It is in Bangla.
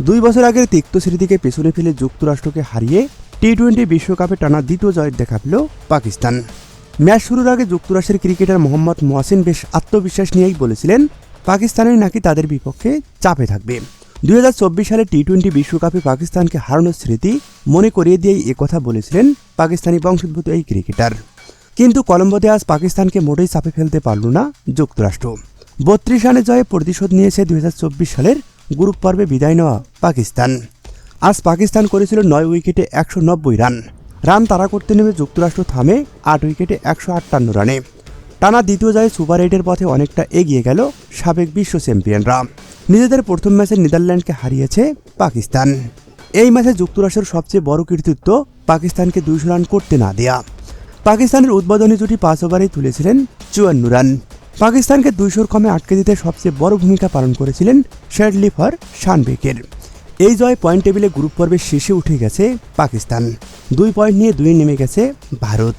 2 বছর আগের তিক্ত স্মৃতিকে পেছনে ফেলে যুক্তরাষ্ট্রকে হারিয়ে টি-20 বিশ্বকাপে টানা দ্বিতীয় জয়ের দেখা পেল পাকিস্তান। ম্যাচ শুরুর আগে যুক্তরাষ্ট্রের ক্রিকেটার মোহাম্মদ মহসিন বেশ আত্মবিশ্বাস নিয়েই বলেছিলেন পাকিস্তানের নাকি তাদের বিপক্ষে চাপে থাকবে। 2024 সালে টি-20 বিশ্বকাপে পাকিস্তানকে হারানোর স্মৃতি মনে করিয়ে দিয়েই একথা বলেছিলেন পাকিস্তানি বংশোদ্ভূত এই ক্রিকেটার। কিন্তু কলম্বোতে আজ পাকিস্তানকে মোটেই চাপে ফেলতে পারল না যুক্তরাষ্ট্র। 32 রানের জয়ে প্রতিশোধ নিয়েছে 2024 সালের গ্রুপ পর্বে বিদায় নেওয়া পাকিস্তান। আজ পাকিস্তান করেছিল 9 উইকেটে 190 রান তাড়া করতে নেমে যুক্তরাষ্ট্র থামে 8 উইকেটে 158 রানে। টানা দ্বিতীয় জয়ে সুপার 8-এর পথে অনেকটা এগিয়ে গেল সাবেক বিশ্ব চ্যাম্পিয়নরা। নিজেদের প্রথম ম্যাচে নেদারল্যান্ডকে হারিয়েছে পাকিস্তান। এই ম্যাচে যুক্তরাষ্ট্রের সবচেয়ে বড় কৃতিত্ব পাকিস্তানকে 200 রান করতে না দেয়া। পাকিস্তানের উদ্বোধনী জুটি 5 ওভারেই তুলেছিলেন 54 রান। পাকিস্তানকে 200-র কমে আটকে দিতে সবচেয়ে বড় ভূমিকা পালন করেছিলেন শেরলিফার শানবেকের। এই জয় পয়েন্ট টেবিলে গ্রুপ পর্বের শেষে উঠে গেছে পাকিস্তান। 2 পয়েন্ট নিয়ে 2-এ নেমে গেছে ভারত।